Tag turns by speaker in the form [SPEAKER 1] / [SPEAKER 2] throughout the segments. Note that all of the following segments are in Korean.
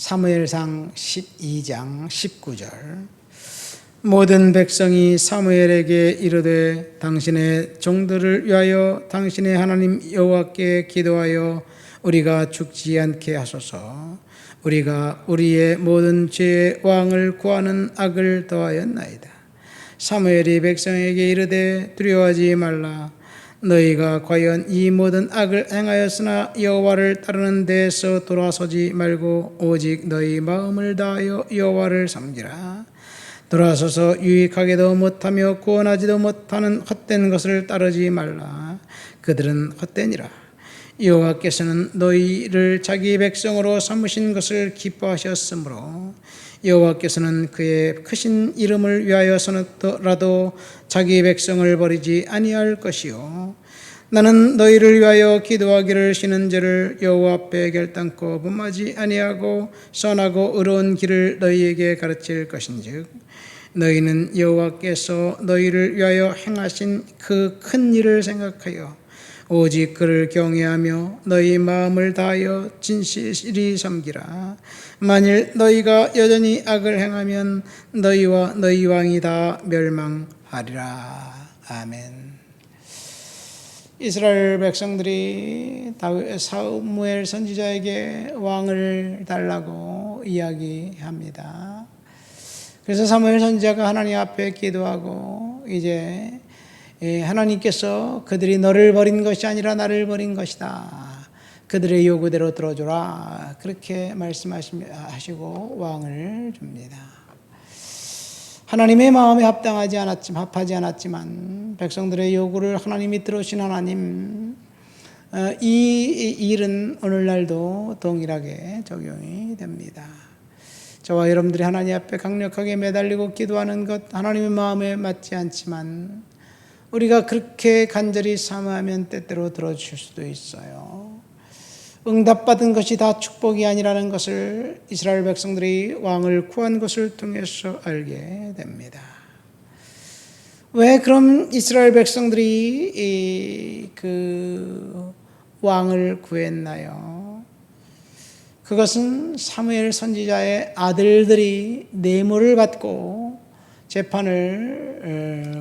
[SPEAKER 1] 사무엘상 12장 19절. 모든 백성이 사무엘에게 이르되 당신의 종들을 위하여 당신의 하나님 여호와께 기도하여 우리가 죽지 않게 하소서. 우리가 우리의 모든 죄의 왕을 구하는 악을 더하였나이다. 사무엘이 백성에게 이르되 두려워하지 말라. 너희가 과연 이 모든 악을 행하였으나 여호와를 따르는 데에서 돌아서지 말고 오직 너희 마음을 다하여 여호와를 섬기라. 돌아서서 유익하게도 못하며 구원하지도 못하는 헛된 것을 따르지 말라. 그들은 헛되니라. 여호와께서는 너희를 자기 백성으로 삼으신 것을 기뻐하셨으므로 여호와께서는 그의 크신 이름을 위하여서라도 자기 백성을 버리지 아니할 것이요 나는 너희를 위하여 기도하기를 쉬는 죄를 여호와 앞에 결단코 범하지 아니하고 선하고 의로운 길을 너희에게 가르칠 것인즉 너희는 여호와께서 너희를 위하여 행하신 그 큰 일을 생각하여 오직 그를 경외하며 너희 마음을 다하여 진실히 섬기라. 만일 너희가 여전히 악을 행하면 너희와 너희 왕이 다 멸망하리라. 아멘. 이스라엘 백성들이 사무엘 선지자에게 왕을 달라고 이야기합니다. 그래서 사무엘 선지자가 하나님 앞에 기도하고 이제 하나님께서 그들이 너를 버린 것이 아니라 나를 버린 것이다. 그들의 요구대로 들어주라. 그렇게 말씀하시고 왕을 줍니다. 하나님의 마음에 합하지 않았지만 백성들의 요구를 하나님이 들으신 하나님, 이 일은 오늘날도 동일하게 적용이 됩니다. 저와 여러분들이 하나님 앞에 강력하게 매달리고 기도하는 것 하나님의 마음에 맞지 않지만 우리가 그렇게 간절히 사모하면 때때로 들어주실 수도 있어요. 응답받은 것이 다 축복이 아니라는 것을 이스라엘 백성들이 왕을 구한 것을 통해서 알게 됩니다. 왜 그럼 이스라엘 백성들이 그 왕을 구했나요? 그것은 사무엘 선지자의 아들들이 뇌물을 받고 재판을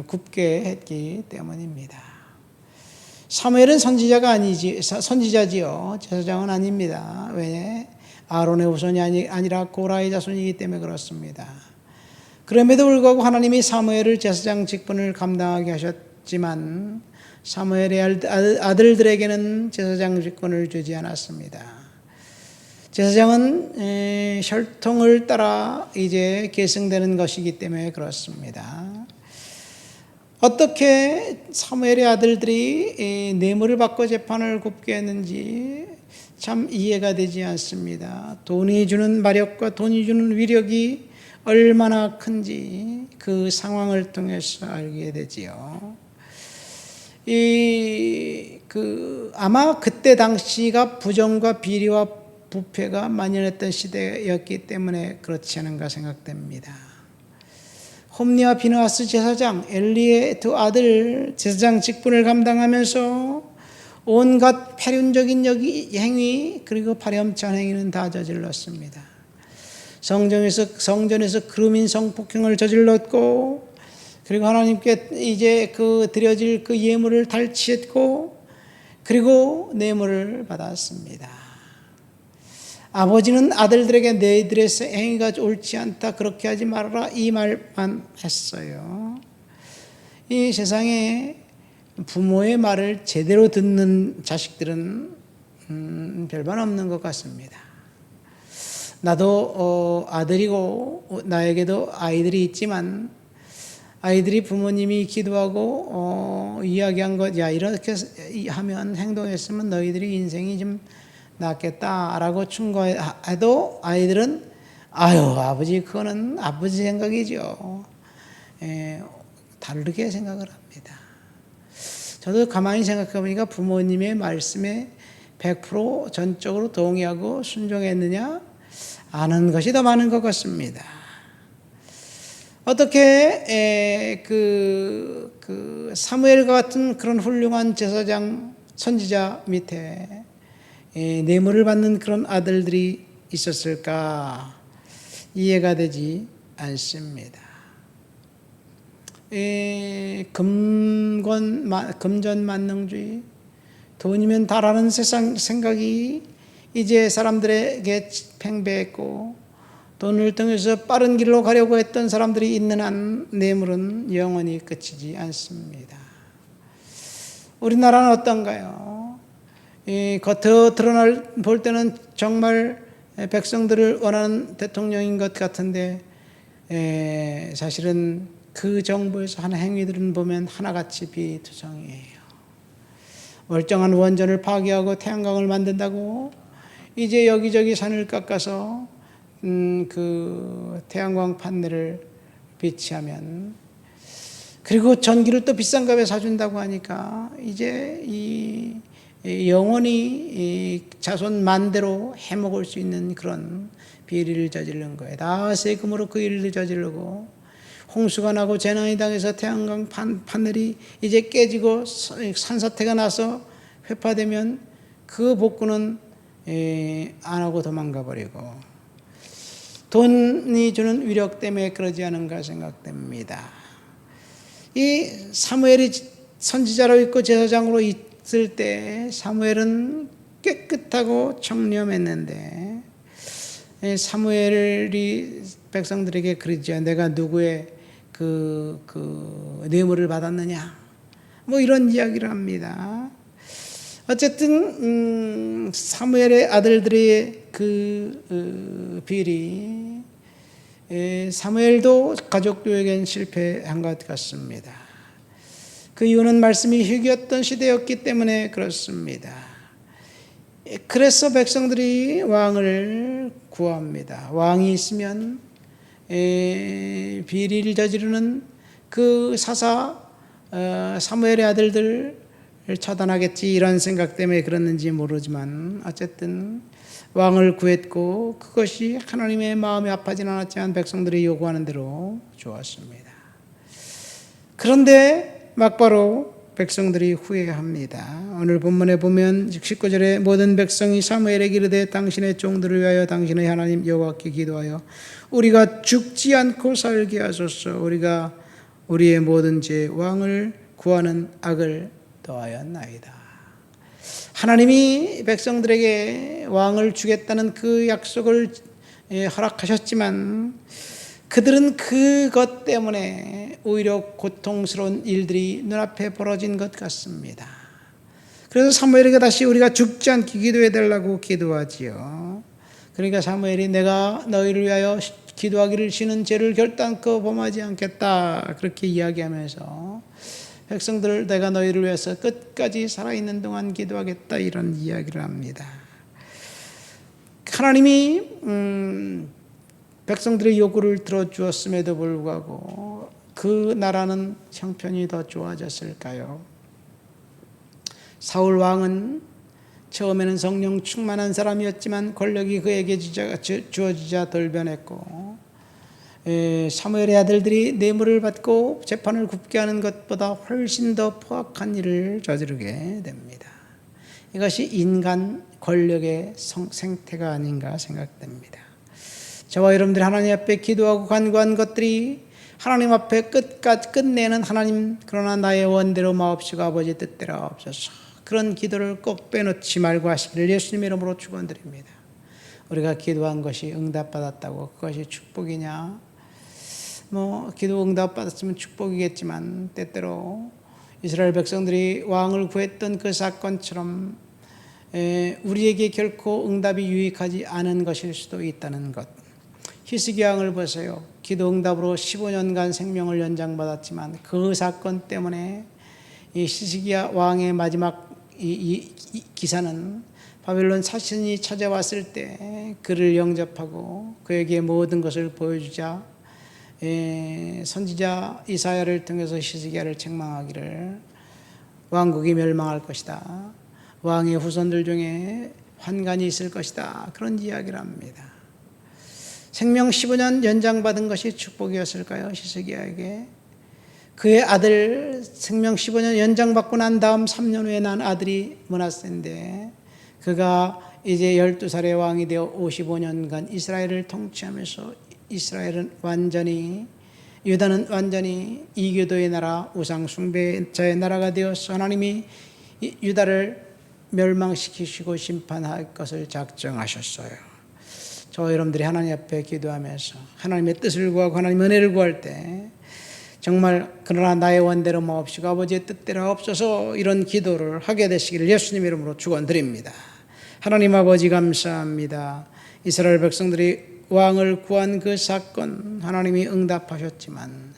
[SPEAKER 1] 굽게 했기 때문입니다. 사무엘은 선지자지요. 제사장은 아닙니다. 왜? 아론의 후손이 아니라 고라의 자손이기 때문에 그렇습니다. 그럼에도 불구하고 하나님이 사무엘을 제사장 직분을 감당하게 하셨지만 사무엘의 아들들에게는 제사장 직분을 주지 않았습니다. 제사장은 혈통을 따라 이제 계승되는 것이기 때문에 그렇습니다. 어떻게 사무엘의 아들들이 뇌물을 받고 재판을 굽게 했는지 참 이해가 되지 않습니다. 돈이 주는 마력과 돈이 주는 위력이 얼마나 큰지 그 상황을 통해서 알게 되지요. 아마 그때 당시가 부정과 비리와 부패가 만연했던 시대였기 때문에 그렇지 않은가 생각됩니다. 홈리와 비느하스 제사장, 엘리의 두 아들 제사장 직분을 감당하면서 온갖 패륜적인 행위 그리고 파렴치한 행위는 다 저질렀습니다. 성전에서 그루민 성폭행을 저질렀고 그리고 하나님께 이제 드려질 그 예물을 탈취했고 그리고 뇌물을 받았습니다. 아버지는 아들들에게 너희들의 행위가 옳지 않다, 그렇게 하지 말아라, 이 말만 했어요. 이 세상에 부모의 말을 제대로 듣는 자식들은 별반 없는 것 같습니다. 나도 아들이고 나에게도 아이들이 있지만 아이들이 부모님이 기도하고 이야기한 것, 야 이렇게 하면 행동했으면 너희들이 인생이 좀 낫겠다라고 충고해도 아이들은 아유 아버지 그거는 아버지 생각이죠. 다르게 생각을 합니다. 저도 가만히 생각해 보니까 부모님의 말씀에 100% 전적으로 동의하고 순종했느냐 아는 것이 더 많은 것 같습니다. 어떻게 사무엘과 같은 그런 훌륭한 제사장 선지자 밑에 뇌물을 받는 그런 아들들이 있었을까 이해가 되지 않습니다. 금전만능주의, 돈이면 다라는 세상 생각이 이제 사람들에게 팽배했고, 돈을 통해서 빠른 길로 가려고 했던 사람들이 있는 한 뇌물은 영원히 끝이지 않습니다. 우리나라는 어떤가요? 겉으로 볼 때는 정말 백성들을 원하는 대통령인 것 같은데, 사실은 그 정부에서 하는 행위들은 보면 하나같이 비투성이에요. 멀쩡한 원전을 파괴하고 태양광을 만든다고 이제 여기저기 산을 깎아서 그 태양광 판넬을 비치하면, 그리고 전기를 또 비싼 값에 사준다고 하니까 이제 영원히 이 자손 만대로 해먹을 수 있는 그런 비리를 저지른 거예요. 다 세금으로 그 일을 저지르고, 홍수가 나고 재난이 당해서 태양광 판넬이 이제 깨지고 산사태가 나서 회파되면 그 복구는 안 하고 도망가 버리고, 돈이 주는 위력 때문에 그러지 않은가 생각됩니다. 이 사무엘이 선지자로 있고 제사장으로 있을 때 사무엘은 깨끗하고 청렴했는데, 사무엘이 백성들에게 그러죠. 내가 누구의 그 뇌물을 받았느냐, 뭐 이런 이야기를 합니다. 어쨌든 사무엘의 아들들의 그 비리, 사무엘도 가족교육엔 실패한 것 같습니다. 그 이유는 말씀이 희귀했던 시대였기 때문에 그렇습니다. 그래서 백성들이 왕을 구합니다. 왕이 있으면 비리를 저지르는 그 사무엘의 아들들을 처단하겠지, 이런 생각 때문에 그랬는지 모르지만 어쨌든 왕을 구했고, 그것이 하나님의 마음이 아파진 않았지만 백성들이 요구하는 대로 좋았습니다. 그런데 막바로 백성들이 후회합니다. 오늘 본문에 보면 19절에 모든 백성이 사무엘에게 이르되 당신의 종들을 위하여 당신의 하나님 여호와께 기도하여 우리가 죽지 않고 살게 하소서. 우리가 우리의 모든 죄 왕을 구하는 악을 더하였나이다. 하나님이 백성들에게 왕을 주겠다는 그 약속을 허락하셨지만 그들은 그것 때문에 오히려 고통스러운 일들이 눈앞에 벌어진 것 같습니다. 그래서 사무엘에게 다시 우리가 죽지 않게 기도해 달라고 기도하지요. 그러니까 사무엘이 내가 너희를 위하여 기도하기를 쉬는 죄를 결단코 범하지 않겠다, 그렇게 이야기하면서 백성들, 내가 너희를 위해서 끝까지 살아있는 동안 기도하겠다, 이런 이야기를 합니다. 하나님이 백성들의 요구를 들어주었음에도 불구하고 그 나라는 형편이 더 좋아졌을까요? 사울 왕은 처음에는 성령 충만한 사람이었지만 권력이 그에게 주어지자 돌변했고, 사무엘의 아들들이 뇌물을 받고 재판을 굽게 하는 것보다 훨씬 더 포악한 일을 저지르게 됩니다. 이것이 인간 권력의 생태가 아닌가 생각됩니다. 저와 여러분들이 하나님 앞에 기도하고 간구한 것들이 하나님 앞에 끝내는 하나님, 그러나 나의 원대로 마옵시고 아버지 뜻대로 하옵소서, 그런 기도를 꼭 빼놓지 말고 하시기를 예수님의 이름으로 축원드립니다. 우리가 기도한 것이 응답받았다고 그것이 축복이냐? 기도 응답받았으면 축복이겠지만 때때로 이스라엘 백성들이 왕을 구했던 그 사건처럼 우리에게 결코 응답이 유익하지 않은 것일 수도 있다는 것. 히스기야 왕을 보세요. 기도 응답으로 15년간 생명을 연장받았지만 그 사건 때문에 이 히스기야 왕의 마지막 이 기사는 바벨론 사신이 찾아왔을 때 그를 영접하고 그에게 모든 것을 보여주자 선지자 이사야를 통해서 히스기야를 책망하기를 왕국이 멸망할 것이다, 왕의 후손들 중에 환관이 있을 것이다, 그런 이야기를 합니다. 생명 15년 연장받은 것이 축복이었을까요? 히스기야에게. 그의 아들 생명 15년 연장받고 난 다음 3년 후에 난 아들이 므낫세인데 그가 이제 12살의 왕이 되어 55년간 이스라엘을 통치하면서 이스라엘은 완전히, 유다는 완전히 이교도의 나라, 우상 숭배자의 나라가 되어서 하나님이 유다를 멸망시키시고 심판할 것을 작정하셨어요. 저 여러분들이 하나님 앞에 기도하면서 하나님의 뜻을 구하고 하나님의 은혜를 구할 때 정말 그러나 나의 원대로 마옵시고 아버지의 뜻대로 없어서 이런 기도를 하게 되시기를 예수님 이름으로 축원드립니다. 하나님 아버지 감사합니다. 이스라엘 백성들이 왕을 구한 그 사건 하나님이 응답하셨지만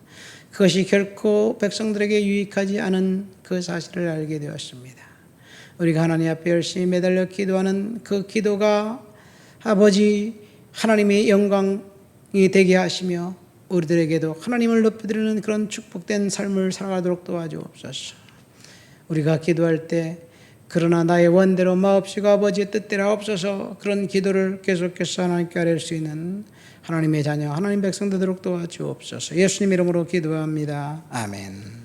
[SPEAKER 1] 그것이 결코 백성들에게 유익하지 않은 그 사실을 알게 되었습니다. 우리가 하나님 앞에 열심히 매달려 기도하는 그 기도가 아버지 하나님의 영광이 되게 하시며 우리들에게도 하나님을 높여드리는 그런 축복된 삶을 살아가도록 도와주옵소서. 우리가 기도할 때 그러나 나의 원대로 마옵시고 아버지의 뜻대로 하옵소서 그런 기도를 계속해서 하나님께 아뢰 수 있는 하나님의 자녀 하나님 백성 되도록 도와주옵소서. 예수님 이름으로 기도합니다. 아멘.